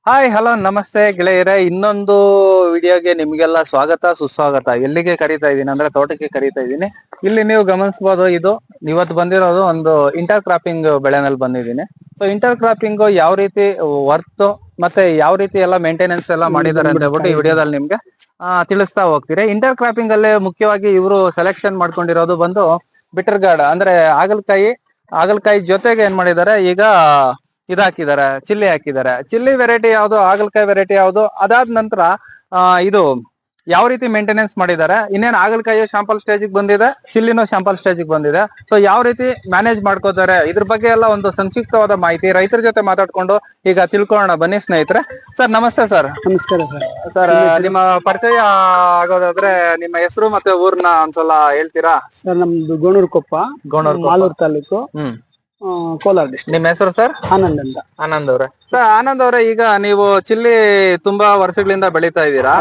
Hi hello ನಮಸ್ತೆ ಗೆಳೆಯರೆ, ಇನ್ನೊಂದು ವಿಡಿಯೋಗೆ ನಿಮ್ಗೆಲ್ಲ ಸ್ವಾಗತ ಸುಸ್ವಾಗತ. ಎಲ್ಲಿಗೆ ಕರೀತಾ ಇದ್ದೀನಿ ಅಂದ್ರೆ ತೋಟಕ್ಕೆ ಕರೀತಾ ಇದ್ದೀನಿ. ಇಲ್ಲಿ ನೀವು ಗಮನಿಸಬಹುದು, ಇದು ಇವತ್ತು ಬಂದಿರೋದು ಒಂದು ಇಂಟರ್ ಕ್ರಾಪಿಂಗ್ ಬೆಳೆನಲ್ಲಿ ಬಂದಿದ್ದೀನಿ. ಸೊ ಇಂಟರ್ ಕ್ರಾಪಿಂಗ್ ಯಾವ ರೀತಿ ವರ್ತ್ ಮತ್ತೆ ಯಾವ ರೀತಿ ಎಲ್ಲ ಮೇಂಟೆನೆನ್ಸ್ ಎಲ್ಲ ಮಾಡಿದ್ದಾರೆ ಅಂತ ಹೇಳ್ಬಿಟ್ಟು ಈ ವಿಡಿಯೋದಲ್ಲಿ ನಿಮ್ಗೆ ತಿಳಿಸ್ತಾ ಹೋಗ್ತೀರಿ. ಇಂಟರ್ ಕ್ರಾಪಿಂಗ್ ಅಲ್ಲೇ ಮುಖ್ಯವಾಗಿ ಇವರು ಸೆಲೆಕ್ಷನ್ ಮಾಡ್ಕೊಂಡಿರೋದು ಬಂದು ಬಿಟರ್ ಗಾರ್ಡ್ ಅಂದ್ರೆ ಹಾಗಲಕಾಯಿ ಜೊತೆಗೆ ಏನ್ ಮಾಡಿದ್ದಾರೆ ಈಗ ಹಾಕಿದ್ದಾರೆ, ಚಿಲ್ಲಿ ಹಾಕಿದ್ದಾರೆ. ಚಿಲ್ಲಿ ವೆರೈಟಿ ಯಾವ್ದು, ಹಾಗಲಕಾಯಿ ವೆರೈಟಿ ಯಾವ್ದು, ಅದಾದ ನಂತರ ಇದು ಯಾವ ರೀತಿ ಮೇಂಟೆನೆನ್ಸ್ ಮಾಡಿದ್ದಾರೆ, ಇನ್ನೇನು ಹಾಗಲಕಾಯಿ ಶಾಂಪಲ್ ಸ್ಟೇಜ್ ಬಂದಿದೆ, ಚಿಲ್ಲಿನೂ ಶಾಂಪಲ್ ಸ್ಟೇಜ್ ಬಂದಿದೆ. ಸೊ ಯಾವ ರೀತಿ ಮ್ಯಾನೇಜ್ ಮಾಡ್ಕೋತಾರೆ ಇದ್ರ ಬಗ್ಗೆ ಎಲ್ಲ ಒಂದು ಸಂಕ್ಷಿಪ್ತವಾದ ಮಾಹಿತಿ ರೈತರ ಜೊತೆ ಮಾತಾಡ್ಕೊಂಡು ಈಗ ತಿಳ್ಕೊಳ್ಳೋಣ ಬನ್ನಿ ಸ್ನೇಹಿತರೆ. ಸರ್ ನಮಸ್ತೆ. ಸರ್ ನಮಸ್ಕಾರ ಸರ್, ನಿಮ್ಮ ಪರಿಚಯ ಆಗೋದಾದ್ರೆ ನಿಮ್ಮ ಹೆಸರು ಮತ್ತೆ ಊರ್ನ ಒಂದ್ಸಲ ಹೇಳ್ತೀರಾ? ಸರ್, ನಮ್ದು ಗೋಣೂರುಕೊಪ್ಪ, ಮಾಲೂರು ತಾಲೂಕು, ಕೋಲಾರ ಡಿಸ್ಟ್ರಿಕ್ಟ್. ನಿಮ್ಮ ಹೆಸರು ಸರ್? ಆನಂದ್ ಅಂತ. ಆನಂದ್ ಅವ್ರೆ. ಸರ್ ಆನಂದ್ ಅವ್ರೆ, ಈಗ ನೀವು ಚಿಲ್ಲಿ ತುಂಬಾ ವರ್ಷಗಳಿಂದ ಬೆಳೀತಾ ಇದ್ದೀರಾ.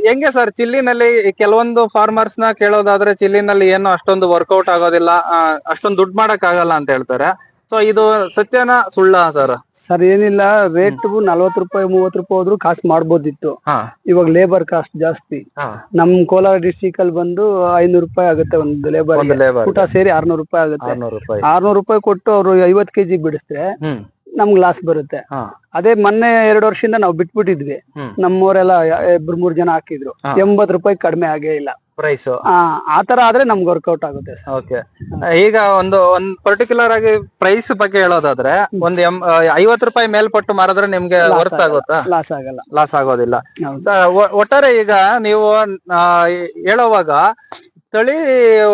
ಹೆಂಗೆ ಸರ್ ಚಿಲ್ಲಿನಲ್ಲಿ ಕೆಲವೊಂದು ಫಾರ್ಮರ್ಸ್ ನ ಕೇಳೋದಾದ್ರೆ ಚಿಲ್ಲಿನಲ್ಲಿ ಏನು ಅಷ್ಟೊಂದು ವರ್ಕೌಟ್ ಆಗೋದಿಲ್ಲ, ಅಷ್ಟೊಂದು ದುಡ್ಡು ಮಾಡಕ್ ಆಗಲ್ಲ ಅಂತ ಹೇಳ್ತಾರೆ. ಸೊ ಇದು ಸತ್ಯನಾ ಸುಳ್ಳ ಸರ್? ಸರ್ ಏನಿಲ್ಲ, ರೇಟ್ 40 ರೂಪಾಯಿ 30 ರೂಪಾಯಿ ಹೋದ್ರು ಕಾಸು ಮಾಡ್ಬೋದಿತ್ತು. ಇವಾಗ ಲೇಬರ್ ಕಾಸ್ಟ್ ಜಾಸ್ತಿ. ನಮ್ ಕೋಲಾರ ಡಿಸ್ಟ್ರಿಕ್ಟ್ ಅಲ್ಲಿ ಬಂದು 500 ರೂಪಾಯಿ ಆಗುತ್ತೆ ಒಂದು ಲೇಬರ್, ಊಟ ಸೇರಿ 600 ರೂಪಾಯಿ ಆಗುತ್ತೆ. 600 ರೂಪಾಯಿ ಕೊಟ್ಟು ಅವ್ರು 50 kg ಬಿಡಿಸಿದ್ರೆ ನಮ್ಗ್ ಲಾಸ್ ಬರುತ್ತೆ. ಅದೇ ಮೊನ್ನೆ 2 ವರ್ಷದಿಂದ ನಾವು ಬಿಟ್ಬಿಟ್ಟಿದ್ವಿ. ನಮ್ಮವರೆಲ್ಲ 2-3 ಜನ ಹಾಕಿದ್ರು, 80 ರೂಪಾಯಿ ಕಡಿಮೆ ಆಗೇ ಇಲ್ಲ ಪ್ರೈಸ್. ಆತರ ಆದ್ರೆ ನಮ್ಗೆ ವರ್ಕೌಟ್ ಆಗುತ್ತೆ. ಓಕೆ, ಈಗ ಒಂದ್ ಪರ್ಟಿಕ್ಯುಲರ್ ಆಗಿ ಪ್ರೈಸ್ ಬಗ್ಗೆ ಹೇಳೋದಾದ್ರೆ ಒಂದ್ 50 ರೂಪಾಯಿ ಮೇಲ್ಪಟ್ಟು ಮಾರಿದ್ರೆ ನಿಮ್ಗೆ ವರ್ತ್ ಆಗುತ್ತಾ? ಲಾಸ್ ಆಗೋದಿಲ್ಲ. ಒಟ್ಟಾರೆ ಈಗ ನೀವು ಹೇಳುವಾಗ ತಳಿ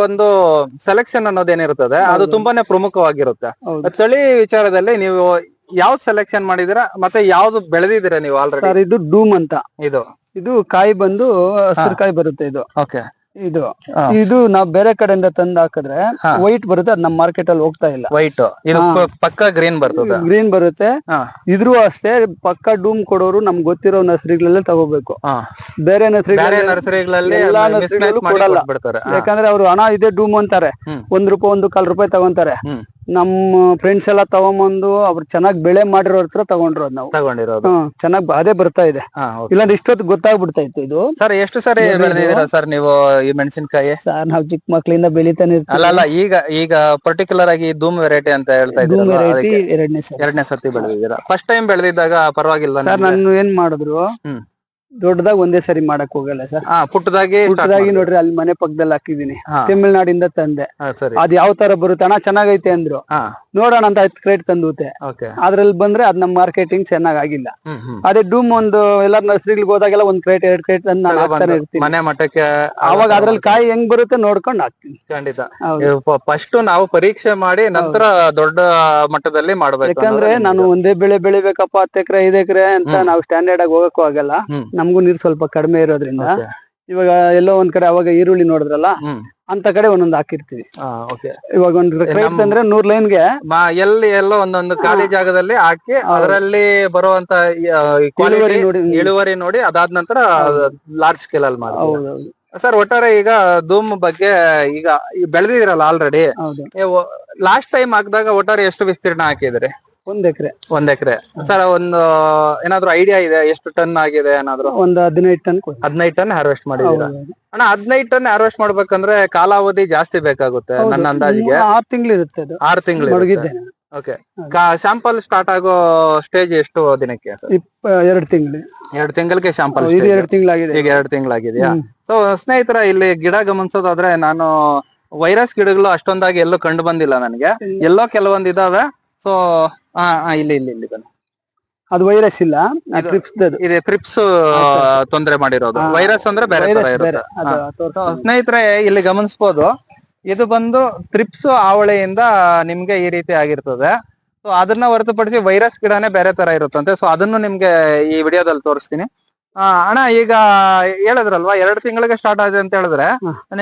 ಒಂದು ಸೆಲೆಕ್ಷನ್ ಅನ್ನೋದೇನಿರ್ತದೆ ಅದು ತುಂಬಾನೇ ಪ್ರಮುಖವಾಗಿರುತ್ತೆ. ತಳಿ ವಿಚಾರದಲ್ಲಿ ನೀವು ಯಾವ್ದು ಸೆಲೆಕ್ಷನ್ ಮಾಡಿದೀರಾ ಮತ್ತೆ ಯಾವ್ದು ಬೆಳೆದಿದ್ದೀರಾ ನೀವು ಆಲ್ರೆಡಿ? ಸರ್ ಇದು ಡೂಮ್ ಅಂತ. ಇದು ಕಾಯಿ ಬಂದು ಹಸಿರು ಕಾಯಿ ಬರುತ್ತೆ. ಇದು ಓಕೆ, ಇದು ನಾವ್ ಬೇರೆ ಕಡೆಯಿಂದ ತಂದು ಹಾಕಿದ್ರೆ ವೈಟ್ ಬರುತ್ತೆ, ಅದ್ ನಮ್ ಮಾರ್ಕೆಟ್ ಅಲ್ಲಿ ಹೋಗ್ತಾ ಇಲ್ಲ. ವೈಟ್ ಇದು ಪಕ್ಕ ಗ್ರೀನ್ ಬರುತ್ತೆ. ಇದ್ರು ಅಷ್ಟೇ ಪಕ್ಕ ಡೂಮ್ ಕೊಡೋರು ನಮ್ಗೆ ಗೊತ್ತಿರೋ ನರ್ಸರಿಗಳಲ್ಲೇ ತಗೋಬೇಕು. ಬೇರೆ ನರ್ಸರಿಗಳಲ್ಲಿ ಎಲ್ಲಾ ನರ್ಸರಿಗಳು ಕೊಡಲ್ಲ, ಯಾಕಂದ್ರೆ ಅವ್ರು ಹಣ ಇದೆ ಡೂಮ್ ಅಂತಾರೆ, 1 ರೂಪಾಯಿ 1 ರೂಪಾಯಿ ತಗೊಂತಾರೆ. ನಮ್ಮ ಫ್ರೆಂಡ್ಸ್ ಎಲ್ಲ ತಗೊಂಬಂದು ಅವ್ರು ಚೆನ್ನಾಗಿ ಬೆಳೆ ಮಾಡಿರೋ ಹತ್ರ ತಗೊಂಡಿರೋದು ನಾವು. ಚೆನ್ನಾಗಿ ಅದೇ ಬರ್ತಾ ಇದೆ, ಇಲ್ಲಾಂದ್ರೆ ಇಷ್ಟೊತ್ತು ಗೊತ್ತಾಗ್ಬಿಡ್ತಾ ಇತ್ತು. ಇದು ಸರ್ ಎಷ್ಟು ಸರಿ ಬೆಳೆದಿದ್ದೀರಾ ಸರ್ ನೀವು ಈ ಮೆಣಸಿನಕಾಯಿ? ಸರ್ ನಾವು ಚಿಕ್ಕ ಮಕ್ಳಿಂದ ಬೆಳಿತಾನೆ ಇರ್ತೀವಿ. ಅಲ್ಲ ಈಗ ಪರ್ಟಿಕ್ಯುಲರ್ ಆಗಿ ಧೂಮ್ ವೆರೈಟಿ ಅಂತ ಹೇಳ್ತಾ ಇದ್ದೀರಾ, ಎರಡನೇ ಸರ್ತಿ ಬೆಳೆದಿದ್ದೀರಾ. ಫಸ್ಟ್ ಟೈಮ್ ಬೆಳೆದಿದ್ದಾಗ ಪರವಾಗಿಲ್ಲ ಸರ್. ನಾನು ಏನ್ ಮಾಡಿದ್ರು ದೊಡ್ಡದಾಗಿ ಒಂದೇ ಸರಿ ಮಾಡಕ್ ಹೋಗಲ್ಲ ಸರ್. ಪುಟ್ಟದಾಗಿ ನೋಡ್ರಿ, ಅಲ್ಲಿ ಮನೆ ಪಕ್ಕದಲ್ಲಿ ಹಾಕಿದೀನಿ, ತಮಿಳ್ನಾಡಿಂದ ತಂದೆ. ಅದ್ ಯಾವ ತರ ಬರುತ್ತೆ, ಹಣ ಚೆನ್ನಾಗೈತೆ ಅಂದ್ರು, ನೋಡೋಣ ಅಂತ 10 ಕ್ರೇಟ್ ತಂದುತ್ತೆ. ಅದ್ರಲ್ಲಿ ಬಂದ್ರೆ ಅದ್ ನಮ್ ಮಾರ್ಕೆಟಿಂಗ್ ಚೆನ್ನಾಗ್ ಆಗಿಲ್ಲ. ಅದೇ ಡೂಮ್ ಒಂದು ಎಲ್ಲಾರು ನರ್ಸರಿಗಳಿಗೆ ಹೋದಾಗೆಲ್ಲ 1 ಕ್ರೇಟ್ 2 ಕ್ರೇಟ್ ತಂದು ನಾನು ಹಾಕ್ತಾನೆ ಇರ್ತೀನಿ ಮನೆ ಮಟ್ಟಕ್ಕೆ. ಅವಾಗ ಅದ್ರಲ್ಲಿ ಕಾಯಿ ಹೆಂಗ್ ಬರುತ್ತೆ ನೋಡ್ಕೊಂಡು ಹಾಕ್ತೀನಿ. ಖಂಡಿತ ಫಸ್ಟ್ ನಾವು ಪರೀಕ್ಷೆ ಮಾಡಿ ನಂತರ ದೊಡ್ಡ ಮಟ್ಟದಲ್ಲಿ ಮಾಡ್ಬೇಕು. ಯಾಕಂದ್ರೆ ನಾನು ಒಂದೇ ಬೆಳೆ ಬೆಳಿಬೇಕಪ್ಪ 10 ಎಕರೆ 5 ಎಕರೆ ಅಂತ ನಾವು ಸ್ಟ್ಯಾಂಡರ್ಡ್ ಆಗಿ ಹೋಗಕ್ಕೂ ಆಗಲ್ಲ. ನಮಗೂ ನೀರ್ ಸ್ವಲ್ಪ ಕಡಿಮೆ ಇರೋದ್ರಿಂದ ಇವಾಗ ಎಲ್ಲೋ ಒಂದ್ ಕಡೆ ಅವಾಗ ಈರುಳ್ಳಿ ನೋಡಿದ್ರಲ್ಲ ಅಂತ ಕಡೆ ಒಂದೊಂದು ಹಾಕಿರ್ತೀವಿ. ಇವಾಗ ಒಂದ್ ಕ್ರೇಟ್ ಅಂದ್ರೆ 100 ಲೈನ್ಗೆ ಎಲ್ಲೋ ಒಂದೊಂದು ಖಾಲಿ ಜಾಗದಲ್ಲಿ ಹಾಕಿ ಅದರಲ್ಲಿ ಬರುವಂತ ಇಳುವರಿ ನೋಡಿ ಅದಾದ ನಂತರ ಲಾರ್ಜ್ ಸ್ಕೇಲ್ ಅಲ್ಲಿ ಮಾಡಿ. ಸರ್ ಒಟ್ಟಾರೆ ಈಗ ಧೂಮ್ ಬಗ್ಗೆ ಈಗ ಬೆಳೆದಿದಿರಲ್ಲ ಆಲ್ರೆಡಿ, ಲಾಸ್ಟ್ ಟೈಮ್ ಹಾಕಿದಾಗ ಒಟ್ಟಾರೆ ಎಷ್ಟು ವಿಸ್ತೀರ್ಣ ಹಾಕಿದ್ರಿ? 1 ಎಕರೆ. 1 ಎಕರೆ. ಸರ್ ಒಂದು ಏನಾದ್ರು ಐಡಿಯಾ ಇದೆ ಎಷ್ಟು ಟನ್ ಆಗಿದೆ? ಏನಾದ್ರು ಒಂದು 15 ಟನ್. 15 ಟನ್ ಹಾರ್ವೆಸ್ಟ್ ಮಾಡಿದೀರಾ ಅಣ್ಣ? 15 ಟನ್ ಹಾರ್ವೆಸ್ಟ್ ಮಾಡ್ಬೇಕಂದ್ರೆ ಕಾಲಾವಧಿ ಜಾಸ್ತಿ ಬೇಕಾಗುತ್ತೆ ನನ್ನ ಅಂದಾಜಿಗೆ. 6 ತಿಂಗಳು ಇರುತ್ತೆ. 6 ತಿಂಗಳು. ಓಕೆ, ಶಾಂಪಲ್ ಸ್ಟಾರ್ಟ್ ಆಗೋ ಸ್ಟೇಜ್ ಎಷ್ಟು ದಿನಕ್ಕೆ? 2 ತಿಂಗಳು. 2 ತಿಂಗಳಿಗೆ ಶಾಂಪಲ್. 2 ತಿಂಗಳಾಗಿದೆ. ಈಗ 2 ತಿಂಗಳಾಗಿದೆಯಾ? ಸೊ ಸ್ನೇಹಿತರ, ಇಲ್ಲಿ ಗಿಡ ಗಮನಿಸೋದಾದ್ರೆ ನಾನು ವೈರಸ್ ಗಿಡಗಳು ಅಷ್ಟೊಂದಾಗಿ ಎಲ್ಲೂ ಕಂಡು ಬಂದಿಲ್ಲ ನನಗೆ. ಎಲ್ಲೋ ಕೆಲವೊಂದು ಇದಾವೆ. ಸೊ ಇಲ್ಲಿ ಬನ್ನಿ. ಅದು ವೈರಸ್ ಇಲ್ಲ, ಇದೆ ಟ್ರಿಪ್ಸ್ ತೊಂದರೆ ಮಾಡಿರೋದು. ವೈರಸ್ ಅಂದ್ರೆ ಬೇರೆ ತರ ಇರುತ್ತೆ. ಸ್ನೇಹಿತರೆ ಇಲ್ಲಿ ಗಮನಿಸಬಹುದು, ಇದು ಬಂದು ಟ್ರಿಪ್ಸ್ ಆವಳೆಯಿಂದ ನಿಮ್ಗೆ ಈ ರೀತಿ ಆಗಿರ್ತದೆ. ಸೊ ಅದನ್ನ ಹೊರತುಪಡಿಸಿ ವೈರಸ್ ಗಿಡನೇ ಬೇರೆ ತರ ಇರುತ್ತಂತೆ. ಸೊ ಅದನ್ನು ನಿಮ್ಗೆ ಈ ವಿಡಿಯೋದಲ್ಲಿ ತೋರಿಸ್ತೀನಿ. ಅಣ್ಣ ಈಗ ಹೇಳಿದ್ರಲ್ವಾ 2 ತಿಂಗಳಿಗೆ ಸ್ಟಾರ್ಟ್ ಆಗಿದೆ ಅಂತ ಹೇಳಿದ್ರೆ,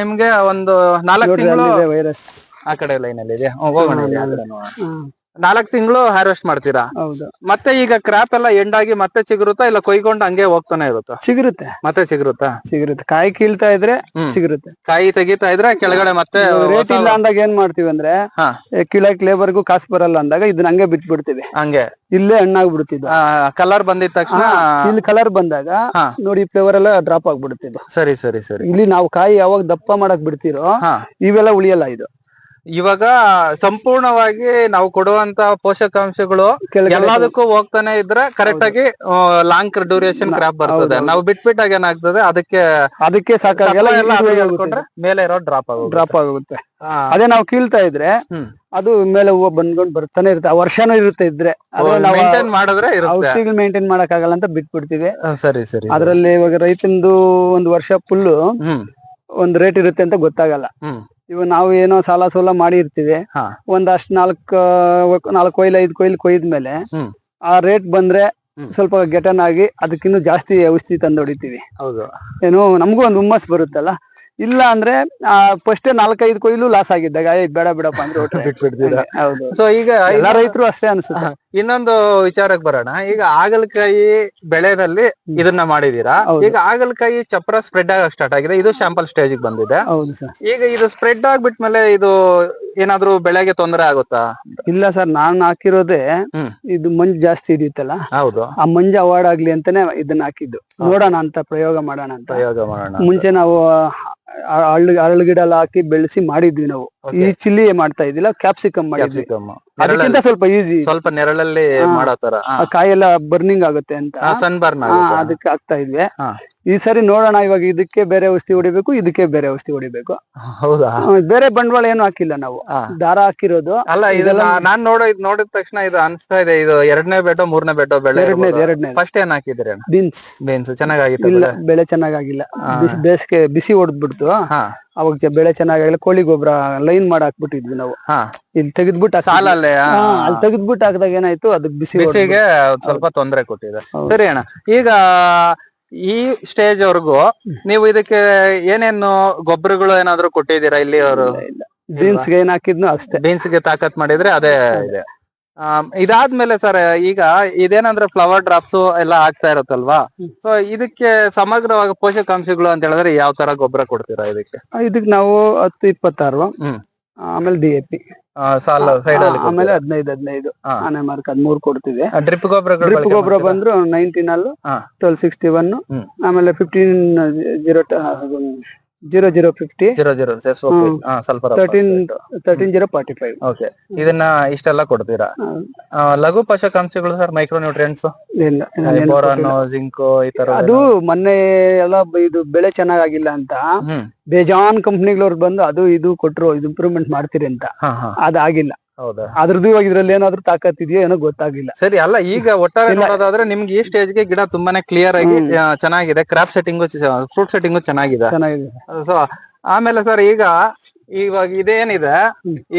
ನಿಮ್ಗೆ ಒಂದು 4 ತಿಂಗಳು ವೈರಸ್ ಆ ಕಡೆ ಲೈನ್ ಅಲ್ಲಿ ಇದೆ. ಹೋಗೋಣ. 4 ತಿಂಗಳು ಹಾರ್ವೆಸ್ಟ್ ಮಾಡ್ತೀರಾ? ಹೌದು. ಮತ್ತೆ ಈಗ ಕ್ರಾಪ್ ಎಲ್ಲ ಎಂಡ್ ಆಗಿ ಮತ್ತೆ ಚಿಗುರುತ್ತಾ ಇಲ್ಲ ಕೊಯ್ಕೊಂಡು ಹಂಗೆ ಹೋಗ್ತಾನೆ ಇರುತ್ತಾ? ಸಿಗುತ್ತೆ. ಮತ್ತೆ ಚಿಗುರುತ್ತಾ? ಕಾಯಿ ಕೀಳ್ತಾ ಇದ್ರೆ ಸಿಗುತ್ತೆ. ಕಾಯಿ ತೆಗಿತಾ ಇದ್ರೆ ಕೆಳಗಡೆ ಮತ್ತೆ ರೇಟ್ ಇಲ್ಲ ಅಂದಾಗ ಏನ್ ಮಾಡ್ತೀವಿ ಅಂದ್ರೆ ಕೀಳಕ್ ಲೇಬರ್ಗೂ ಕಾಸು ಬರಲ್ಲ ಅಂದಾಗ ಇದನ್ನ ಹಂಗೆ ಬಿಟ್ಬಿಡ್ತೀವಿ. ಹಂಗೆ ಇಲ್ಲೇ ಹಣ್ಣಾಗ್ಬಿಡ್ತಿದ್ದು. ಕಲರ್ ಬಂದಿದ ತಕ್ಷಣ ಇಲ್ಲಿ ಕಲರ್ ಬಂದಾಗ ನೋಡಿ ಫ್ಲೇವರ್ ಎಲ್ಲ ಡ್ರಾಪ್ ಆಗ್ಬಿಡುತ್ತಿದ್ದು. ಸರಿ ಸರಿ ಸರಿ. ಇಲ್ಲಿ ನಾವು ಕಾಯಿ ಯಾವಾಗ ದಪ್ಪ ಮಾಡಕ್ ಬಿಡ್ತೀರೋ ಇವೆಲ್ಲ ಉಳಿಯಲ್ಲ. ಇದು ಇವಾಗ ಸಂಪೂರ್ಣವಾಗಿ ನಾವು ಕೊಡುವಂತ ಪೋಷಕಾಂಶಗಳು ಎಲ್ಲದಕ್ಕೂ ಹೋಗ್ತಾನೆ ಇದ್ರೆ ಕರೆಕ್ಟ್ ಆಗಿ ಲಾಂಗ್ ಡ್ಯೂರೇಷನ್ ಕ್ರಾಪ್ ಬರ್ತದೆ. ನಾವು ಬಿಟ್ಬಿಟ್ಟಾಗ ಏನಾಗ್ತದೆ ಅದಕ್ಕೆ ಸಾಕಾಗಲ್ಲ ಮೇಲೆ ಇರೋ ಡ್ರಾಪ್ ಆಗುತ್ತೆ. ಅದೇ ನಾವು ಕೀಳ್ತಾ ಇದ್ರೆ ಅದು ಮೇಲೆ ಹೂವು ಬಂದ್ಕೊಂಡ್ ಬರ್ತಾನೆ ಇರುತ್ತೆ. ವರ್ಷನೂ ಇರುತ್ತೆ ಇದ್ರೆ ಮಾಡಿದ್ರೆ ಔಷಧಿಗಳು ಮೇಂಟೈನ್ ಮಾಡಕ್ ಆಗಲ್ಲ ಅಂತ ಬಿಟ್ಬಿಡ್ತೀವಿ. ಸರಿ ಸರಿ. ಅದ್ರಲ್ಲಿ ಇವಾಗ ರೈತಂದು ಒಂದು ವರ್ಷ ಫುಲ್ ಒಂದ್ ರೇಟ್ ಇರುತ್ತೆ ಅಂತ ಗೊತ್ತಾಗಲ್ಲ. ಇವಾಗ ನಾವು ಏನೋ ಸಾಲ ಸೋಲ ಮಾಡಿರ್ತೀವಿ, ಒಂದಷ್ಟು 4 ಕೊಯ್ಲು 5 ಕೊಯ್ಲು ಕೊಯ್ದ್ಮೇಲೆ ಆ ರೇಟ್ ಬಂದ್ರೆ ಸ್ವಲ್ಪ ಗೆಟನ್ ಆಗಿ ಅದಕ್ಕಿನ್ನೂ ಜಾಸ್ತಿ ಔಷಧಿ ತಂದು ಹೊಡಿತೀವಿ. ಏನು ನಮಗೂ ಒಂದು ಹುಮ್ಮಸ್ ಬರುತ್ತಲ್ಲ. ಇಲ್ಲ ಅಂದ್ರೆ ಫಸ್ಟ್ 4-5 ಕೊಯ್ಲು ಲಾಸ್ ಆಗಿದ್ದಾಗ ಬೇಡ ಬಿಡಪ್ಪ ಅಂದ್ರೆ ಹೌದು. ಸೊ ಈಗ ಎಲ್ಲ ರೈತರು ಅಷ್ಟೇ ಅನ್ಸುತ್ತೆ. ಇನ್ನೊಂದು ವಿಚಾರಕ್ಕೆ ಬರೋಣ. ಈಗ ಹಾಗಲಕಾಯಿ ಬೆಳೆದಲ್ಲಿ ಇದನ್ನ ಮಾಡಿದೀರಾ. ಈಗ ಹಾಗಲಕಾಯಿ ಚಪ್ರ ಸ್ಪ್ರೆಡ್ ಆಗಕ್ ಸ್ಟಾರ್ಟ್ ಆಗಿದೆ. ಇದು ಶಾಂಪಲ್ ಸ್ಟೇಜ್ ಬಂದಿದೆ. ಹೌದು ಸರ್. ಈಗ ಇದು ಸ್ಪ್ರೆಡ್ ಆಗ್ಬಿಟ್ಮೇಲೆ ಇದು ಏನಾದ್ರು ಬೆಳೆಗೆ ತೊಂದರೆ ಆಗುತ್ತಾ? ಇಲ್ಲ ಸರ್, ನಾನ್ ಹಾಕಿರೋದೇ ಇದು ಮಂಜು ಜಾಸ್ತಿ ಹಿಡಿಯುತ್ತಲ್ಲ. ಹೌದು. ಆ ಮಂಜು ಅವಾಯ್ಡ್ ಆಗ್ಲಿ ಅಂತಾನೆ ಇದನ್ನ ಹಾಕಿದ್ದು. ನೋಡೋಣ ಅಂತ ಪ್ರಯೋಗ ಮಾಡೋಣ ಅಂತ. ಮುಂಚೆ ನಾವು ಅರಳು ಗಿಡ ಎಲ್ಲ ಹಾಕಿ ಬೆಳೆಸಿ ಮಾಡಿದ್ವಿ ನಾವು. ಈ ಚಿಲ್ಲಿ ಮಾಡ್ತಾ ಇದ್ದಿಲ್ಲ, ಕ್ಯಾಪ್ಸಿಕಮ್ ಮಾಡಿದ್ವಿ. ಅದಕ್ಕಿಂತ ಸ್ವಲ್ಪ ಈಸಿ, ಸ್ವಲ್ಪ ನೆರಳಲ್ಲಿ ಮಾಡೋ ತರ. ಕಾಯಿ ಎಲ್ಲ ಬರ್ನಿಂಗ್ ಆಗುತ್ತೆ ಅಂತ ಅದಕ್ಕೆ ಹಾಕ್ತಾ ಇದ್ವಿ. ಈ ಸರಿ ನೋಡೋಣ. ಇವಾಗ ಇದಕ್ಕೆ ಬೇರೆ ಔಷಧಿ ಹೊಡಿಬೇಕು, ಇದಕ್ಕೆ ಬೇರೆ ಔಷಧಿ ಹೊಡಿಬೇಕು. ಹೌದಾ? ಬೇರೆ ಬಂಡವಾಳ ಏನು ಹಾಕಿಲ್ಲ ನಾವು, ದಾರ ಹಾಕಿರೋದು. ಅಲ್ಲ, ಇದೆಲ್ಲ ನಾನ್ ನೋಡಿದ ತಕ್ಷಣ ಇದು ಅನ್ಸ್ತಾ ಇದೆ, ಇದು 2ನೇ ಬೆಡ್ಡೋ 3ನೇ ಬೆಡ್ಡೋ ಬೆಳೆ. ಎರಡನೇ. ಫಸ್ಟ್ ಏನ್ ಹಾಕಿದ್ರಿ? ಬೀನ್ಸ್ ಚೆನ್ನಾಗಿತ್ತು. ಇಲ್ಲ, ಬೆಳೆ ಚೆನ್ನಾಗಿಲ್ಲ. ಬೇಸಿಗೆ ಬಿಸಿ ಹೊಡೆದ್ಬಿಡ್ತು. ಅವಾಗ ಬೆಳೆ ಚೆನ್ನಾಗಿಲ್ಲ. ಕೋಳಿ ಗೊಬ್ಬರ ಲೈನ್ ಮಾಡಿ ಹಾಕ್ಬಿಟ್ಟಿದ್ವಿ ನಾವು. ಇಲ್ಲಿ ತೆಗೆದ್ಬಿಟ್ಟು ಸಾಲಲ್ಲೇ ಅಲ್ಲಿ ತೆಗೆದ್ಬಿಟ್ಟು ಹಾಕಿದಾಗ ಏನಾಯ್ತು, ಅದಕ್ಕೆ ಬಿಸಿಗೆ ಸ್ವಲ್ಪ ತೊಂದರೆ ಕೊಟ್ಟಿದೆ. ಸರಿ ಅಣ್ಣ, ಈಗ ಈ ಸ್ಟೇಜ್ ವರ್ಗು ನೀವು ಇದಕ್ಕೆ ಏನೇನು ಗೊಬ್ಬರಗಳು ಏನಾದ್ರು ಕೊಟ್ಟಿದ್ದೀರಾ ಇಲ್ಲಿಯವರು? ಬೀನ್ಸ್ ಗೆ ಏನ್ ಹಾಕಿದ್ನು ಅಷ್ಟೇ. ಬೀನ್ಸ್ ಗೆ ತಾಕತ್ ಮಾಡಿದ್ರೆ ಅದೇ ಇದೆ. ಇದಾದ್ಮೇಲೆ ಸರ್, ಈಗ ಇದೇನಂದ್ರೆ ಫ್ಲವರ್ ಡ್ರಾಪ್ಸ್ ಎಲ್ಲ ಆಗ್ತಾ ಇರುತ್ತಲ್ವಾ? ಸೊ ಇದಕ್ಕೆ ಸಮಗ್ರವಾಗಿ ಪೋಷಕಾಂಶಗಳು ಅಂತ ಹೇಳಿದ್ರೆ ಯಾವ ತರ ಗೊಬ್ಬರ ಕೊಡ್ತೀರಾ ಇದಕ್ಕೆ? ಇದಕ್ಕೆ ನಾವು 10-26, ಆಮೇಲೆ DAP, ಆಮೇಲೆ 15-15 ಆನೆ ಮಾರ್ಕ್ 13 ಕೊಡ್ತೀವಿ. ಡ್ರಿಪ್ ಗೊಬ್ಬರ ಬಂದ್ರು 19 1261, ಆಮೇಲೆ 15-0050, 13-045. ಓಕೆ, ಇದನ್ನ ಇಷ್ಟೆಲ್ಲ ಕೊಡ್ತೀರಾ. ಲಘು ಪೋಷಕಾಂಶಗಳು sir, micro nutrients, boron, zinc ಈ ತರ? ಅದು ಮೊನ್ನೆ ಎಲ್ಲ ಇದು ಬೆಳೆ ಚೆನ್ನಾಗಿಲ್ಲ ಅಂತ ಬೇಜಾನ್ ಕಂಪ್ನಿಗಳವ್ರು ಬಂದು ಅದು ಇದು ಕೊಟ್ರು, ಇದು ಇಂಪ್ರೂವ್ಮೆಂಟ್ ಮಾಡ್ತೀರಿ ಅಂತ. ಅದಾಗಿಲ್ಲ. ಹೌದಾ? ಅದ್ರದ್ದು ಇವಾಗ ಇದ್ರಲ್ಲಿ ಏನಾದ್ರು ತಾಕತ್ ಇದೆಯೋ ಏನೋ ಗೊತ್ತಾಗಿಲ್ಲ. ಸರಿ, ಅಲ್ಲ ಈಗ ಒಟ್ಟಾರೆ ನೋಡೋದಾದ್ರೆ ನಿಮ್ಗೆ ಈ ಸ್ಟೇಜ್ಗೆ ಗಿಡ ತುಂಬಾನೇ ಕ್ಲಿಯರ್ ಆಗಿ ಚೆನ್ನಾಗಿದೆ. ಕ್ರಾಪ್ ಸೆಟ್ಟಿಂಗು, ಫ್ರೂಟ್ ಸೆಟ್ಟಿಂಗು ಚೆನ್ನಾಗಿದೆ. ಸೊ ಆಮೇಲೆ ಸರ್, ಇವಾಗ ಇದೇನಿದೆ,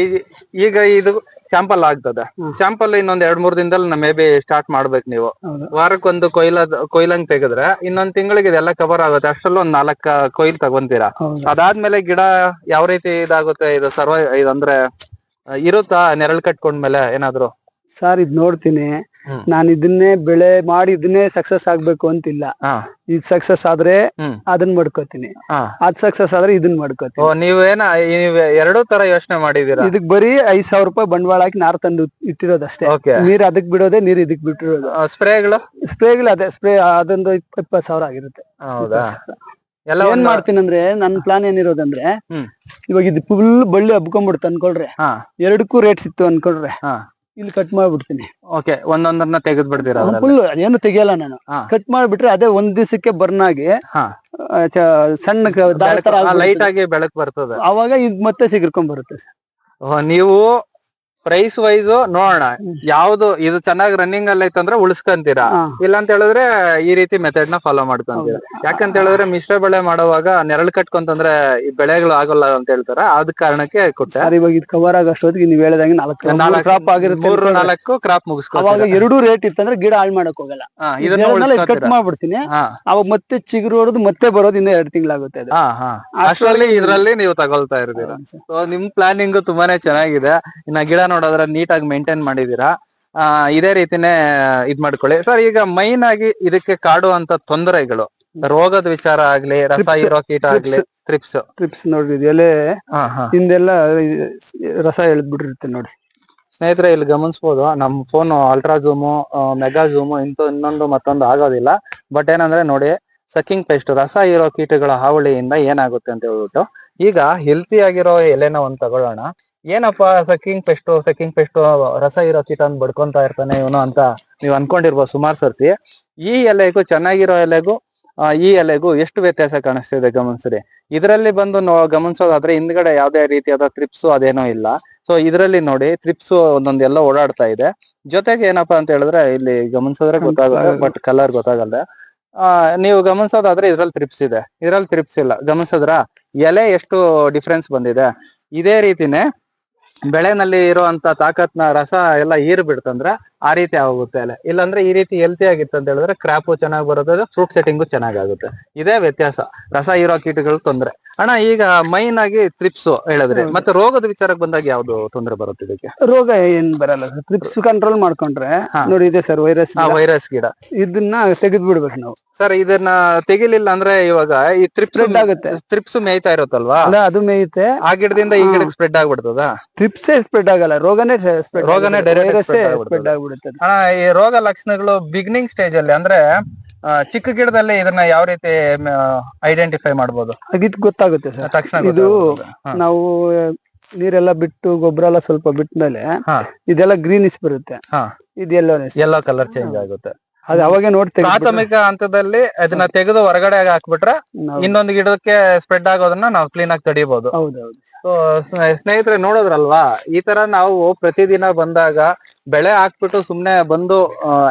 ಈಗ ಇದು ಸ್ಯಾಂಪಲ್ ಆಗ್ತದೆ. ಸ್ಯಾಂಪಲ್ ಇನ್ನೊಂದ್ 2-3 ದಿನದಲ್ಲಿ ಮೇ ಬಿ ಸ್ಟಾರ್ಟ್ ಮಾಡ್ಬೇಕು ನೀವು. ವಾರಕ್ಕೊಂದು ಕೊಯ್ಲಂಗ್ ತೆಗೆದ್ರೆ ಇನ್ನೊಂದ್ ತಿಂಗಳಿಗೆ ಇದೆಲ್ಲ ಕವರ್ ಆಗುತ್ತೆ. ಅಷ್ಟ್ರಲ್ಲೂ ಒಂದ್ 4 ಕೊಯ್ಲ್ ತಗೊಂತೀರಾ. ಅದಾದ್ಮೇಲೆ ಗಿಡ ಯಾವ ರೀತಿ ಇದಾಗುತ್ತೆ? ಇದು ಇದಂದ್ರೆ ಇರುತ್ತಾ ನೆರಳು ಕಟ್ಕೊಂಡ್ಮೇಲೆ ಏನಾದ್ರು? ಸರ್, ಇದ್ ನೋಡ್ತೀನಿ ನಾನು. ಇದನ್ನೇ ಬೆಳೆ ಮಾಡಿ ಇದನ್ನೇ ಸಕ್ಸಸ್ ಆಗ್ಬೇಕು ಅಂತಿಲ್ಲ. ಇದ್ ಸಕ್ಸಸ್ ಆದ್ರೆ ಅದನ್ನ ಮಾಡ್ಕೋತೀನಿ, ಅದ್ ಸಕ್ಸಸ್ ಆದ್ರೆ ಇದನ್ ಮಾಡ್ಕೋತೀನಿ. ನೀವ್ ಎರಡೂ ತರ ಯೋಚನೆ ಮಾಡಿದೀರಾ? ಇದಕ್ ಬರೀ 5,000 ರೂಪಾಯಿ ಬಂಡವಾಳ ಹಾಕಿ ನಾರ್ ತಂದು ಇಟ್ಟಿರೋದಷ್ಟೇ. ನೀರ್ ಅದಕ್ ಬಿಡೋದೆ, ನೀರ್ ಇದಕ್ ಬಿಟ್ಟಿರೋದು. ಸ್ಪ್ರೇಗಳು ಅದೇ ಸ್ಪ್ರೇ ಅದೊಂದು 20,000 ಆಗಿರುತ್ತೆ. ಹೌದಾ? ಏನ್ ಮಾಡ್ತೀನಿ ಅಂದ್ರೆ, ನನ್ ಪ್ಲಾನ್ ಏನಿರೋದಂದ್ರೆ, ಇವಾಗ ಇದು ಫುಲ್ ಬಳ್ಳಿ ಹಬ್ಕೊಂಡ್ಬಿಡ್ತು ಅನ್ಕೊಳ್ರೆ, 2ಕ್ಕೂ ರೇಟ್ ಸಿಕ್ತು ಅನ್ಕೊಳ್ರೆ, ಇಲ್ಲಿ ಕಟ್ ಮಾಡ್ಬಿಡ್ತೀನಿ. ಓಕೆ, ಒಂದೊಂದನ್ನ ತೆಗೆದ್ ಬಿಡ್ತೀರಾ? ಫುಲ್ ಏನು ತೆಗಿಯಲ್ಲ ನಾನು. ಕಟ್ ಮಾಡ್ಬಿಟ್ರೆ ಅದೇ ಒಂದ್ ದಿವಸಕ್ಕೆ ಬರ್ನ್ ಆಗಿ ಸಣ್ಣ ಲೈಟ್ ಆಗಿ ಬೆಳಕ್ ಬರ್ತದೆ. ಅವಾಗ ಇದ್ ಮತ್ತೆ ಸಿಗಿರ್ಕೊಂಡ್ ಬರುತ್ತೆ. ನೀವು ಪ್ರೈಸ್ ವೈಸ್ ನೋಡೋಣ, ಯಾವ್ದು ಇದು ಚೆನ್ನಾಗಿ ರನ್ನಿಂಗ್ ಅಲ್ಲಿ ಐತಂದ್ರೆ ಉಳಿಸ್ಕೊಂತೀರಾ, ಇಲ್ಲ ಅಂತ ಹೇಳಿದ್ರೆ ಈ ರೀತಿ ಮೆಥಡ್ ನ ಫಾಲೋ ಮಾಡ್ಕೊಂತೀರಾ. ಯಾಕಂತ ಹೇಳಿದ್ರೆ ಮಿಶ್ರ ಬೆಳೆ ಮಾಡುವಾಗ ನೆರಳು ಕಟ್ಕೊಂತಂದ್ರೆ ಈ ಬೆಳೆಗಳು ಆಗಲ್ಲ ಅಂತ ಹೇಳ್ತಾರ. ಅದ ಕಾರಣಕ್ಕೆ ಕೊಟ್ಟೆ. ಇವಾಗ ಇದು ಕವರ್ ಆಗಷ್ಟೊತ್ತಿಗೆ ನೀವ್ ಹೇಳಿದಂಗೆ 4 ಕ್ರಾಪ್ ಆಗಿರುತ್ತೆ. 3-4 ಕ್ರಾಪ್ ಮುಗಿಸ್ಕೊ. ಅವಾಗ 2 ರೇಟ್ ಇತ್ತಂದ್ರೆ ಗಿಡ ಹಾಳು ಮಾಡಕ್ ಹೋಗಲ್ಲ. ಕಟ್ ಮಾಡ್ಬಿಡ್ತೀನಿ. ಅವಾಗ ಮತ್ತೆ ಚಿಗುರು ಹೊಡೆದು ಮತ್ತೆ ಬರೋದು ಇನ್ನ 2 ತಿಂಗಳಾಗುತ್ತೆ. ಅಷ್ಟರಲ್ಲಿ ಇದ್ರಲ್ಲಿ ನೀವು ತಗೊಳ್ತಾ ಇರ್ತೀರಾ. ನಿಮ್ ಪ್ಲಾನಿಂಗ್ ತುಂಬಾನೇ ಚೆನ್ನಾಗಿದೆ. ಇನ್ನ ಗಿಡ ನೋಡಿದ್ರೆ ನೀಟಾಗಿ ಮೇಂಟೈನ್ ಮಾಡಿದೀರಾ. ಇದೇ ರೀತಿನೇ ಇದ್ ಮಾಡ್ಕೊಳ್ಳಿ ಸರ್. ಈಗ ಮೈನ್ ಆಗಿ ಇದಕ್ಕೆ ಕಾಡುವಂತ ತೊಂದರೆಗಳು, ರೋಗದ ವಿಚಾರ ಆಗ್ಲಿ, ರಸ ಇರೋ ಕೀಟ ಆಗ್ಲಿ, ಟ್ರಿಪ್ಸ್ ನೋಡ್ರಿ ಎಲೆ ಹಿಂದೆಲ್ಲ ರಸ ಎಳೆದ್ಬಿಟ್ಟಿರುತ್ತೆ ನೋಡಿ ಸ್ನೇಹಿತರೆ. ಇಲ್ಲಿ ಗಮನಿಸಬಹುದು, ನಮ್ phone ultra zoom, mega zoom ಇನ್ನೊಂದು ಮತ್ತೊಂದು ಆಗೋದಿಲ್ಲ. ಬಟ್ ಏನಂದ್ರೆ ನೋಡಿ, ಸಕ್ಕಿಂಗ್ ಪೆಸ್ಟ್, ರಸ ಇರೋ ಕೀಟಗಳ ಹಾವಳಿಯಿಂದ ಏನಾಗುತ್ತೆ ಅಂತ ಹೇಳ್ಬಿಟ್ಟು, ಈಗ ಹೆಲ್ತಿ ಆಗಿರೋ ಎಲೆನ ಒಂದ್ ತಗೊಳ್ಳೋಣ. ಏನಪ್ಪಾ ಸಕ್ಕಿಂಗ್ ಪೆಸ್ಟ್ ರಸ ಇರೋ ಕೀಟ ಬಡ್ಕೊಂತಾ ಇರ್ತಾನೆ ಇವನು ಅಂತ ನೀವ್ ಅನ್ಕೊಂಡಿರ್ಬೋದು ಸುಮಾರು ಸರ್ತಿ. ಈ ಎಲೆಗೂ ಚೆನ್ನಾಗಿರೋ ಎಲೆಗೂ ಈ ಎಲೆಗೂ ಎಷ್ಟು ವ್ಯತ್ಯಾಸ ಕಾಣಿಸ್ತಿದೆ ಗಮನಿಸ್ರಿ. ಇದರಲ್ಲಿ ಬಂದು ಗಮನಿಸೋದಾದ್ರೆ ಹಿಂದ್ಗಡೆ ಯಾವ್ದೇ ರೀತಿಯಾದ ತ್ರಿಪ್ಸ್ ಅದೇನೋ ಇಲ್ಲ. ಸೊ ಇದರಲ್ಲಿ ನೋಡಿ ತ್ರಿಪ್ಸ್ ಒಂದೊಂದೆಲ್ಲ ಓಡಾಡ್ತಾ ಇದೆ. ಜೊತೆಗೆ ಏನಪ್ಪಾ ಅಂತ ಹೇಳಿದ್ರೆ ಇಲ್ಲಿ ಗಮನಿಸಿದ್ರೆ ಗೊತ್ತಾಗುತ್ತೆ, ಬಟ್ ಕಲರ್ ಗೊತ್ತಾಗಲ್ಲ. ನೀವು ಗಮನಿಸೋದಾದ್ರೆ ಇದ್ರಲ್ಲಿ ತ್ರಿಪ್ಸ್ ಇದೆ, ಇದ್ರಲ್ಲಿ ತ್ರಿಪ್ಸ್ ಇಲ್ಲ. ಗಮನಿಸಿದ್ರ ಎಲೆ ಎಷ್ಟು ಡಿಫ್ರೆನ್ಸ್ ಬಂದಿದೆ. ಇದೇ ರೀತಿನೇ ಬೆಳೆನಲ್ಲಿ ಇರುವಂತ ತಾಕತ್ನ ರಸ ಎಲ್ಲ ಹೀರ್ ಬಿಡ್ತಂದ್ರೆ ಆ ರೀತಿ ಆಗುತ್ತೆ ಎಲೆ. ಇಲ್ಲಾಂದ್ರೆ ಈ ರೀತಿ ಹೆಲ್ತಿ ಆಗಿತ್ತು ಅಂತ ಹೇಳಿದ್ರೆ ಕ್ರಾಪು ಚೆನ್ನಾಗಿ ಬರುತ್ತೆ, ಫ್ರೂಟ್ ಸೆಟ್ಟಿಂಗು ಚೆನ್ನಾಗುತ್ತೆ. ಇದೇ ವ್ಯತ್ಯಾಸ, ರಸ ಹೀರೋ ಕೀಟಗಳು ತೊಂದ್ರೆ. ಅಣ್ಣ ಈಗ ಮೈನ್ ಆಗಿ ತ್ರಿಪ್ಸ್ ಹೇಳಿದ್ರೆ, ಮತ್ತೆ ರೋಗದ ವಿಚಾರಕ್ಕೆ ಬಂದಾಗ ಯಾವ್ದು ತೊಂದರೆ ಬರುತ್ತೆ ಇದಕ್ಕೆ? ರೋಗ ಏನ್ ಬರಲ್ಲ, ತ್ರಿಪ್ಸ್ ಕಂಟ್ರೋಲ್ ಮಾಡ್ಕೊಂಡ್ರೆ ನೋಡಿ ಇದೆ ಸರ್ ವೈರಸ್ ಗಿಡ. ಇದನ್ನ ತೆಗೆದ್ ಬಿಡ್ಬೇಕು ನಾವು ಸರ್. ಇದನ್ನ ತೆಗಿಲಿಲ್ಲ ಅಂದ್ರೆ ಇವಾಗ ಈ ತ್ರಿಪ್ಸ್ ಆಗುತ್ತೆ, ತ್ರಿಪ್ಸ್ ಮೇಯ್ತಾ ಇರುತ್ತಲ್ವಾ, ಅದು ಮೇಯುತ್ತೆ. ಆ ಗಿಡದಿಂದ ಈ ಗಿಡಕ್ಕೆ ಸ್ಪ್ರೆಡ್ ಆಗ್ಬಿಡ್ತದ. ಟ್ರಿಪ್ಸೇ ಸ್ಪ್ರೆಡ್ ಆಗಲ್ಲ, ರೋಗನೇ ಸ್ಪ್ರೆಡ್ ಆಗ್ಬಿಡುತ್ತೆ. ಅಣ್ಣ ಈ ರೋಗ ಲಕ್ಷಣಗಳು ಬಿಗಿನಿಂಗ್ ಸ್ಟೇಜ್ ಅಲ್ಲಿ ಅಂದ್ರೆ ಚಿಕ್ಕ ಗಿಡದಲ್ಲಿ ಇದನ್ನ ಯಾವ ರೀತಿ ಐಡೆಂಟಿಫೈ ಮಾಡ್ಬೋದು? ಇದು ಗೊತ್ತಾಗುತ್ತೆ ಸರ್ ತಕ್ಷಣ. ಇದು ನಾವು ನೀರೆಲ್ಲ ಬಿಟ್ಟು ಗೊಬ್ಬರ ಎಲ್ಲ ಸ್ವಲ್ಪ ಬಿಟ್ಮೇಲೆ ಇದೆಲ್ಲ ಗ್ರೀನಿಶ್ ಬರುತ್ತೆ, ಇದು ಯೆಲ್ಲೋ ಕಲರ್ ಚೇಂಜ್ ಆಗುತ್ತೆ. ಅದು ಅವಾಗೆ ನೋಡ್ತೇವೆ. ಪ್ರಾಥಮಿಕ ಹಂತದಲ್ಲಿ ಅದನ್ನ ತೆಗೆದು ಹೊರಗಡೆ ಹಾಕ್ಬಿಟ್ರೆ ಇನ್ನೊಂದು ಗಿಡಕ್ಕೆ ಸ್ಪ್ರೆಡ್ ಆಗೋದನ್ನ ನಾವು ಕ್ಲೀನ್ ಆಗಿ ತಡಿಬಹುದು. ಸೊ ಸ್ನೇಹಿತರೆ ನೋಡೋದ್ರಲ್ವಾ, ಈ ತರ ನಾವು ಪ್ರತಿದಿನ ಬಂದಾಗ ಬೆಳೆ ಹಾಕ್ಬಿಟ್ಟು ಸುಮ್ನೆ ಬಂದು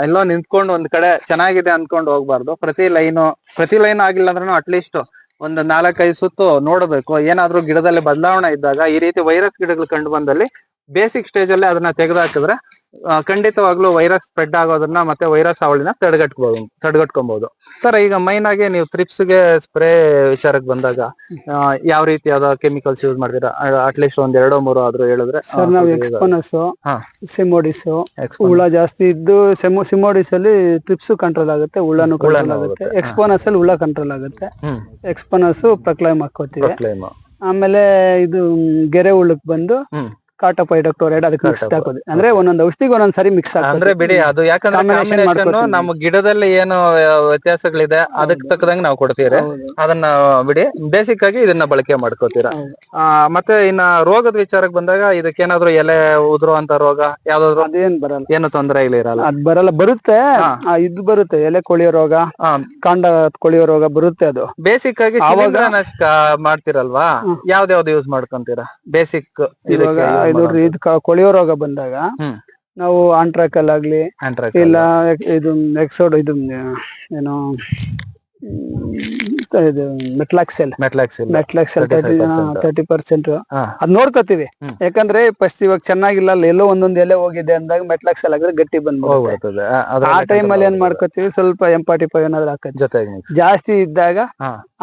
ಎಲ್ಲೋ ನಿಂತ್ಕೊಂಡು ಒಂದ್ ಕಡೆ ಚೆನ್ನಾಗಿದೆ ಅನ್ಕೊಂಡು ಹೋಗ್ಬಾರ್ದು. ಪ್ರತಿ ಲೈನ್ ಆಗಿಲ್ಲ ಅಂದ್ರೂ ಅಟ್ಲೀಸ್ಟ್ ಒಂದು 4-5 ಸುತ್ತು ನೋಡಬೇಕು. ಏನಾದ್ರೂ ಗಿಡದಲ್ಲಿ ಬದಲಾವಣೆ ಇದ್ದಾಗ, ಈ ರೀತಿ ವೈರಸ್ ಗಿಡಗಳು ಕಂಡು ಬಂದಲ್ಲಿ ಬೇಸಿಕ್ ಸ್ಟೇಜ್ ಅಲ್ಲಿ ಅದನ್ನ ತೆಗೆದುಹಾಕಿದ್ರೆ ಖಂಡಿತವಾಗ್ಲೂ ವೈರಸ್ ಸ್ಪ್ರೆಡ್ ಆಗೋದನ್ನ ಮತ್ತೆ ವೈರಸ್ ಹಾವಳಿನ ತಡೆಗಟ್ಕೊಬಹುದು. ಸರ್ ಈಗ ಮೈನ್ ಆಗಿ ನೀವು ತ್ರಿಪ್ಸ್ ಗೆ ಸ್ಪ್ರೇ ವಿಚಾರಕ್ಕೆ ಬಂದಾಗ ಯಾವ ರೀತಿಯಾದ ಕೆಮಿಕಲ್ಸ್ ಯೂಸ್ ಮಾಡ್ತೀರಾ? ಅಟ್ಲೀಸ್ಟ್ ಒಂದ್ 2-3 ಆದ್ರೂ ಹೇಳಿದ್ರೆ. ಸರ್ ನಾವು ಎಕ್ಸ್ಪೋನಸ್, ಸಿಮೋಡಿಸ್, ಹುಳ ಜಾಸ್ತಿ ಇದ್ದು ಸಿಮೋಡಿಸ್ ಅಲ್ಲಿ ಟ್ರಿಪ್ಸ್ ಕಂಟ್ರೋಲ್ ಆಗುತ್ತೆ, ಹುಳನು ಕಂಟ್ರೋಲ್ ಆಗುತ್ತೆ. ಎಕ್ಸ್ಪೋನಸ್ ಅಲ್ಲಿ ಹುಳ ಕಂಟ್ರೋಲ್ ಆಗುತ್ತೆ. ಎಕ್ಸ್ಪೋನಸ್ ಪ್ರಕ್ಲೈಮ್ ಹಾಕೋತೀವಿ. ಆಮೇಲೆ ಇದು ಗೆರೆ ಹುಳಕ್ ಬಂದು ಕಾಟೋಪೈಡಕ್ಟೋರೈಡ್ ಅದಕ್ಕೆ ಮಿಕ್ಸ್ ಹಾಕೋದು. ಅಂದ್ರೆ ಒಂದೊಂದು ಔಷಧಿಗೆ ಒಂದೊಂದ್ ಸರಿ ಮಿಕ್ಸ್ ಅಂದ್ರೆ ಬಿಡಿ ಅದು. ಯಾಕಂದ್ರೆ ನಮ್ಮ ಗಿಡದಲ್ಲಿ ಏನು ವ್ಯತ್ಯಾಸಗಳಿದೆ ಅದಕ್ಕೆ ತಕ್ಕದಂಗೆ ನಾವು ಕೊಡ್ತೀರಿ, ಅದನ್ನ ಬಿಡಿ. ಬೇಸಿಕ್ ಆಗಿ ಇದನ್ನ ಬಳಕೆ ಮಾಡ್ಕೋತೀರಾ. ಮತ್ತೆ ಇನ್ನ ರೋಗದ ವಿಚಾರಕ್ಕೆ ಬಂದಾಗ ಇದಕ್ಕೇನಾದ್ರು ಎಲೆ ಉದುರುವಂತ ರೋಗ ಯಾವ್ದಾದ್ರು? ಅದೇನ್ ಬರಲ್ಲ, ಏನು ತೊಂದರೆ ಇರಲ್ಲ. ಅದ್ ಬರಲ್ಲ, ಬರುತ್ತೆ. ಇದು ಬರುತ್ತೆ, ಎಲೆ ಕೊಳೆಯೋ ರೋಗ, ಕಾಂಡ ಕೊಳೆಯೋ ರೋಗ ಬರುತ್ತೆ. ಅದು ಬೇಸಿಕ್ ಆಗಿ ಶಿಲೀಂಧ್ರನಾಶಕ ಮಾಡ್ತಿರಲ್ವಾ, ಯಾವ್ದಾವ್ದು ಯೂಸ್ ಮಾಡ್ಕೊಂತೀರಾ ಬೇಸಿಕ್? ನೋಡ್ರಿ, ಇದು ಕೊಳೆಯೋ ರೋಗ ಬಂದಾಗ ನಾವು ಆಂಟ್ರಾಕಲ್ ಆಗ್ಲಿ ಇಲ್ಲ ಇದು ಎಕ್ಸೋಡ್ ಇದು ಏನೋ ಇದು ಮೆಟ್ಲಾಕ್ಸೆಲ್ 30% ಅದ್ ನೋಡ್ಕೋತೀವಿ. ಯಾಕಂದ್ರೆ ಫಸ್ಟ್ ಇವಾಗ ಚೆನ್ನಾಗಿಲ್ಲ, ಎಲ್ಲೋ ಒಂದೊಂದ್ ಎಲೆ ಹೋಗಿದೆ ಅಂದಾಗ ಮೆಟ್ಲಾಕ್ಸೆಲ್ ಆಗಿದ್ರೆ ಗಟ್ಟಿ ಬಂದ್ಬಿಡುತ್ತೆ. ಆ ಟೈಮ್ ಅಲ್ಲಿ ಏನ್ ಮಾಡ್ಕೋತೀವಿ, ಸ್ವಲ್ಪ M45 ಏನಾದ್ರು ಹಾಕೋದು ಜೊತೆಗೆ. ಜಾಸ್ತಿ ಇದ್ದಾಗ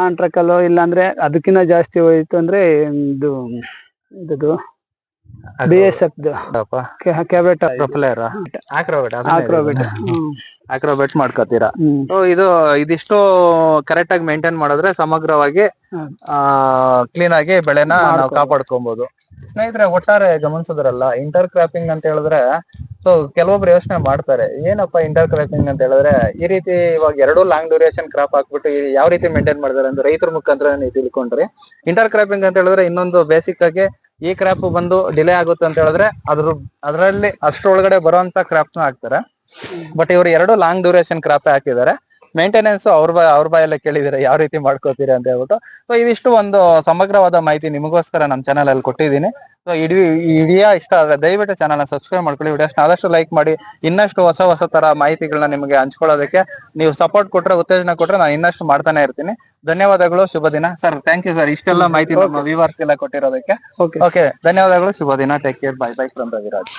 ಆಂಟ್ರಾಕಲ್, ಇಲ್ಲಾಂದ್ರೆ ಅದಕ್ಕಿಂತ ಜಾಸ್ತಿ ಹೋಯ್ತು ಅಂದ್ರೆ ಇದು BSF ಆಕ್ರೋಬೇಟ್ ಮಾಡ್ಕೋತೀರಾ. ಇದಿಷ್ಟು ಕರೆಕ್ಟ್ ಆಗಿ ಮೇಂಟೈನ್ ಮಾಡಿದ್ರೆ ಸಮಗ್ರವಾಗಿ ಕ್ಲೀನ್ ಆಗಿ ಬೆಳೆನ ನಾವು ಕಾಪಾಡ್ಕೊಬಹುದು. ಸ್ನೇಹಿತರೆ ಒಟ್ಟಾರೆ ಗಮನಿಸಿದ್ರಲ್ಲ, ಇಂಟರ್ ಕ್ರಾಪಿಂಗ್ ಅಂತ ಹೇಳಿದ್ರೆ ಸೊ ಕೆಲವೊಬ್ರು ಯೋಚನೆ ಮಾಡ್ತಾರೆ, ಏನಪ್ಪಾ ಇಂಟರ್ ಕ್ರಾಪಿಂಗ್ ಅಂತ ಹೇಳಿದ್ರೆ ಈ ರೀತಿ ಇವಾಗ 2 ಲಾಂಗ್ ಡ್ಯೂರೇಷನ್ ಕ್ರಾಪ್ ಹಾಕ್ಬಿಟ್ಟು ಯಾವ ರೀತಿ ಮೇಂಟೈನ್ ಮಾಡ್ತಾರೆ ಅಂತ ರೈತರ ಮುಖಾಂತರ ನೀವು ತಿಳ್ಕೊಂಡ್ರಿ. ಇಂಟರ್ ಕ್ರಾಪಿಂಗ್ ಅಂತ ಹೇಳಿದ್ರೆ ಇನ್ನೊಂದು ಬೇಸಿಕ್ ಆಗಿ ಈ ಕ್ರಾಪ್ ಬಂದು ಡಿಲೇ ಆಗುತ್ತೆ ಅಂತ ಹೇಳಿದ್ರೆ ಅದರಲ್ಲಿ ಅಷ್ಟರೊಳಗಡೆ ಬರುವಂತ ಕ್ರಾಪ್ಸ್ ಹಾಕ್ತಾರೆ. ಬಟ್ ಇವರು 2 ಲಾಂಗ್ ಡ್ಯೂರೇಷನ್ ಕ್ರಾಪ್ ಹಾಕಿದ್ದಾರೆ. ಮೇಂಟೆನೆನ್ಸ್ ಅವ್ರ ಬಾಯಲ್ಲೇ ಕೇಳಿದಿರ ಯಾವ ರೀತಿ ಮಾಡ್ಕೋತೀರಿ ಅಂತ ಹೇಳ್ಬಿಟ್ಟು. ಸೊ ಇದಿಷ್ಟು ಒಂದು ಸಮಗ್ರವಾದ ಮಾಹಿತಿ ನಿಮಗೋಸ್ಕರ ನಮ್ಮ ಚಾನಲ್ ಅಲ್ಲಿ ಕೊಟ್ಟಿದ್ದೀನಿ. ಸೊ ವಿಡಿಯೋ ಇಷ್ಟ ಆದ್ರೆ ದಯವಿಟ್ಟು ಚಾನಲ್ ನ ಸಬ್ಸ್ಕ್ರೈಬ್ ಮಾಡ್ಕೊಳ್ಳಿ. ವಿಡಿಯೋಸ್ನ ಆದಷ್ಟು ಲೈಕ್ ಮಾಡಿ. ಇನ್ನಷ್ಟು ಹೊಸ ತರ ಮಾಹಿತಿಗಳನ್ನ ನಿಮಗೆ ಹಂಚ್ಕೊಳ್ಳೋದಕ್ಕೆ ನೀವು ಸಪೋರ್ಟ್ ಕೊಟ್ರೆ, ಉತ್ತೇಜನ ಕೊಟ್ರೆ ನಾನು ಇನ್ನಷ್ಟು ಮಾಡ್ತಾನೆ ಇರ್ತೀನಿ. ಧನ್ಯವಾದಗಳು, ಶುಭ ದಿನ ಸರ್. ಥ್ಯಾಂಕ್ ಯು ಸರ್, ಇಷ್ಟೆಲ್ಲ ಮಾಹಿತಿ ನಮ್ಮ ವ್ಯೂವರ್ಸ್ ಎಲ್ಲ ಕೊಟ್ಟಿರೋದಕ್ಕೆ. ಓಕೆ, ಧನ್ಯವಾದಗಳು, ಶುಭ ದಿನ. Take care, by from Raviraj.